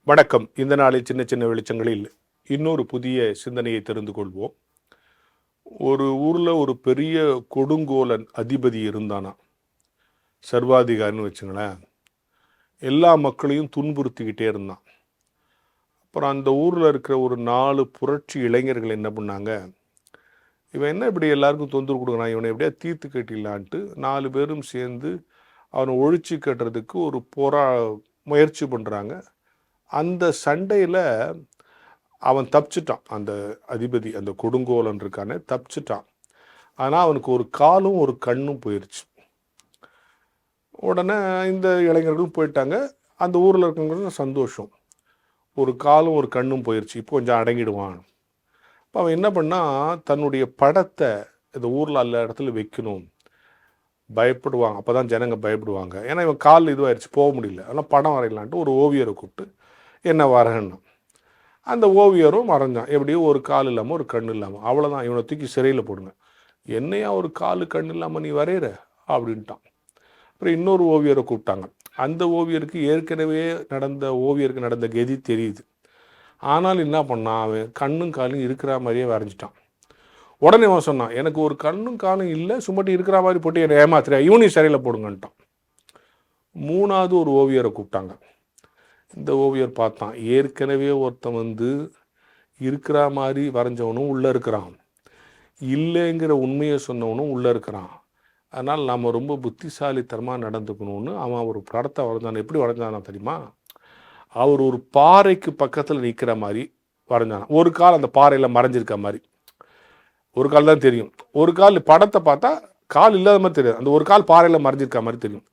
வணக்கம். இந்த நாளில் சின்ன சின்ன வெளிச்சங்களில் இன்னொரு புதிய சிந்தனையை தெரிந்து கொள்வோம். ஒரு ஊரில் ஒரு பெரிய கொடுங்கோலன் அதிபதி இருந்தானா, சர்வாதிகாரின்னு வச்சுங்களேன். எல்லா மக்களையும் துன்புறுத்திக்கிட்டே இருந்தான். அப்புறம் அந்த ஊரில் இருக்கிற ஒரு 4 புரட்சி இளைஞர்கள் என்ன பண்ணாங்க, இவன் என்ன இப்படி எல்லாருக்கும் தொந்தரவு கொடுக்குறான், இவனை எப்படியா தீர்த்து கட்டிடலான்ட்டு 4 பேரும் சேர்ந்து அவனை ஒழிச்சு கட்டுறதுக்கு ஒரு முயற்சி பண்ணுறாங்க. அந்த சண்டையில் அவன் தப்பிச்சிட்டான். அந்த அதிபதி, அந்த கொடுங்கோலன் இருக்கானே, தப்பிச்சிட்டான். ஆனால் அவனுக்கு ஒரு காலும் ஒரு கண்ணும் போயிடுச்சு. உடனே இந்த இளைஞர்களும் போயிட்டாங்க. அந்த ஊரில் இருக்கவங்களுக்கு சந்தோஷம். ஒரு காலும் ஒரு கண்ணும் போயிடுச்சு, இப்போ கொஞ்சம் அடங்கிடுவான். இப்போ அவன் என்ன பண்ணால், தன்னுடைய படத்தை இந்த ஊரில் எல்லா இடத்துல வைக்கணும், பயப்படுவாங்க, அப்போ தான் ஜனங்க பயப்படுவாங்க. ஏன்னா இவன் கால் இதுவாகிடுச்சு, போக முடியல. அதெல்லாம் படம் வரையலான்ட்டு ஒரு ஓவியரை கூப்பிட்டு என்ன வரேன்னா, அந்த ஓவியரும் வரைஞ்சான். எப்படியும் ஒரு கால் இல்லாமல் ஒரு கண் இல்லாமல். அவ்வளோதான், இவனை தூக்கி சிறையில் போடுங்க. என்னையா ஒரு காலு கண் இல்லாமல் நீ வரைகிற அப்படின்ட்டான். அப்புறம் இன்னொரு ஓவியரை கூப்பிட்டாங்க. அந்த ஓவியருக்கு ஏற்கனவே ஓவியருக்கு நடந்த கதி தெரியுது. ஆனால் என்ன பண்ணான், அவன் கண்ணும் காலும் இருக்கிற மாதிரியே வரைஞ்சிட்டான். உடனே அவன் சொன்னான், எனக்கு ஒரு கண்ணும் காலும் இல்லை, சும்மாட்டி இருக்கிற மாதிரி போட்டு என்னை ஏமாத்துறியா, இவனையும் சிறையில் போடுங்கன்ட்டான். 3வது ஒரு ஓவியரை கூப்பிட்டாங்க. இந்த ஓவியர் பார்த்தான், ஏற்கனவே ஒருத்தன் இருக்கிற மாதிரி வரைஞ்சவனும் உள்ளே இருக்கிறான், இல்லைங்கிற உண்மையை சொன்னவனும் உள்ளே இருக்கிறான். அதனால் நாம் ரொம்ப புத்திசாலித்தனமாக நடந்துக்கணும்னு அவன் ஒரு படத்தை வரைஞ்சான். எப்படி வரைஞ்சானா தெரியுமா, அவர் ஒரு பாறைக்கு பக்கத்தில் நிற்கிற மாதிரி வரைஞ்சானா. ஒரு கால் அந்த பாறையில் மறைஞ்சிருக்க மாதிரி, ஒரு கால் தான் தெரியும். ஒரு கால் படத்தை பார்த்தா கால் இல்லாத மாதிரி தெரியாது, அந்த ஒரு கால் பாறையில் மறைஞ்சிருக்க மாதிரி தெரியும்.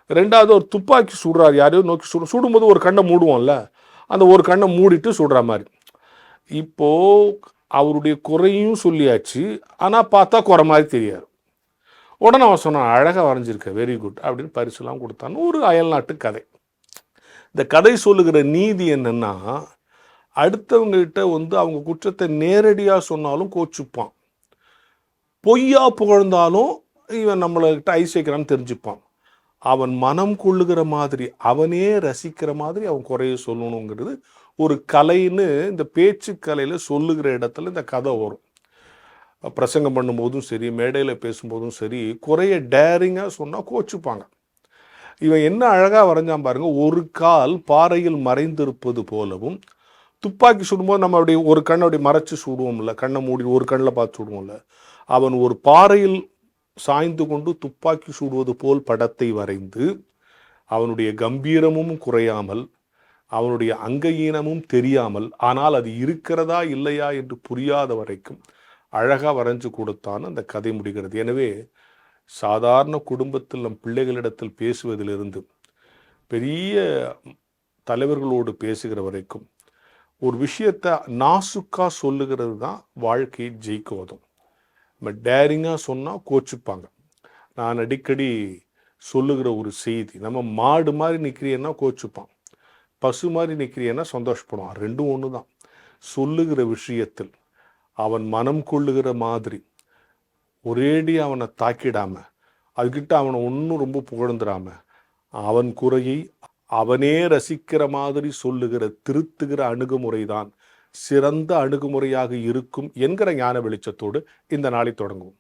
2வது ஒரு துப்பாக்கி சுடுறாரு, யாரையோ நோக்கி சுடும்போது ஒரு கண்ணை மூடுவோம்ல, அந்த ஒரு கண்ணை மூடிட்டு சுடுற மாதிரி. இப்போது அவருடைய குறையும் சொல்லியாச்சு, ஆனால் பார்த்தா குறை மாதிரி தெரியாது. உடனே அவன் சொன்னான், அழகாக வரைஞ்சிருக்க, வெரி குட் அப்படின்னு பரிசுலாம் கொடுத்தான்னு. ஒரு அயல்நாட்டு கதை. இந்த கதை சொல்லுகிற நீதி என்னென்னா, அடுத்தவங்ககிட்ட அவங்க குற்றத்தை நேரடியாக சொன்னாலும் கோச்சுப்பான், பொய்யா புகழ்ந்தாலும் இவன் நம்மள்கிட்ட ஐஸ் வைக்கிறான்னு தெரிஞ்சுப்பான். அவன் மனம் கொள்ளுகிற மாதிரி, அவனே ரசிக்கிற மாதிரி அவன் குறைய சொல்லணுங்கிறது ஒரு கலைன்னு இந்த பேச்சு கலையில் சொல்லுகிற இடத்துல இந்த கதை வரும். பிரசங்கம் பண்ணும்போதும் சரி, மேடையில் பேசும்போதும் சரி, குறைய டேரிங்காக சொன்னால் கோச்சுப்பாங்க. இவன் என்ன அழகாக வரைஞ்சான் பாருங்க, ஒரு கால் பாறையில் மறைந்திருப்பது போலவும், துப்பாக்கி சுடும்போது நம்ம அப்படி ஒரு கண்ணை அப்படி மறைச்சு சுடுவோம்ல, கண்ணை மூடி ஒரு கண்ணில் பார்த்து சுடுவோம்ல, அவன் ஒரு பாறையில் சாய்ந்து கொண்டு துப்பாக்கி சூடுவது போல் படத்தை வரைந்து, அவனுடைய கம்பீரமும் குறையாமல், அவனுடைய அங்கஈனமும் தெரியாமல், ஆனால் அது இருக்கிறதா இல்லையா என்று புரியாத வரைக்கும் அழகாக வரைஞ்சு கொடுத்தான் அந்த கதை முடிகிறது. எனவே சாதாரண குடும்பத்தில் நம் பிள்ளைகளிடத்தில் பேசுவதிலிருந்து பெரிய தலைவர்களோடு பேசுகிற வரைக்கும் ஒரு விஷயத்தை நாசுக்காக சொல்லுகிறது தான் வாழ்க்கையை ஜெயிக்க உதவும். நம்ம டேரிங்காக சொன்னால் கோச்சுப்பாங்க. நான் அடிக்கடி சொல்லுகிற ஒரு செய்தி, நம்ம மாடு மாதிரி நிற்கிறியன்னா கோச்சுப்பான், பசு மாதிரி நிற்கிறியன்னா சந்தோஷப்படுவான். ரெண்டும் ஒன்று தான். சொல்லுகிற விஷயத்தில் அவன் மனம் கொள்ளுகிற மாதிரி ஒரேடி அவனை தாக்கிடாமல், அதுக்கிட்ட அவனை ஒன்றும் ரொம்ப புகழ்ந்துடாம, அவன் குறையை அவனே ரசிக்கிற மாதிரி சொல்லுகிற திருத்துகிற அணுகுமுறை தான் சிறந்த அணுகுமுறையாக இருக்கும் என்கிற ஞான வெளிச்சத்தோடு இந்த நாளை தொடங்குவோம்.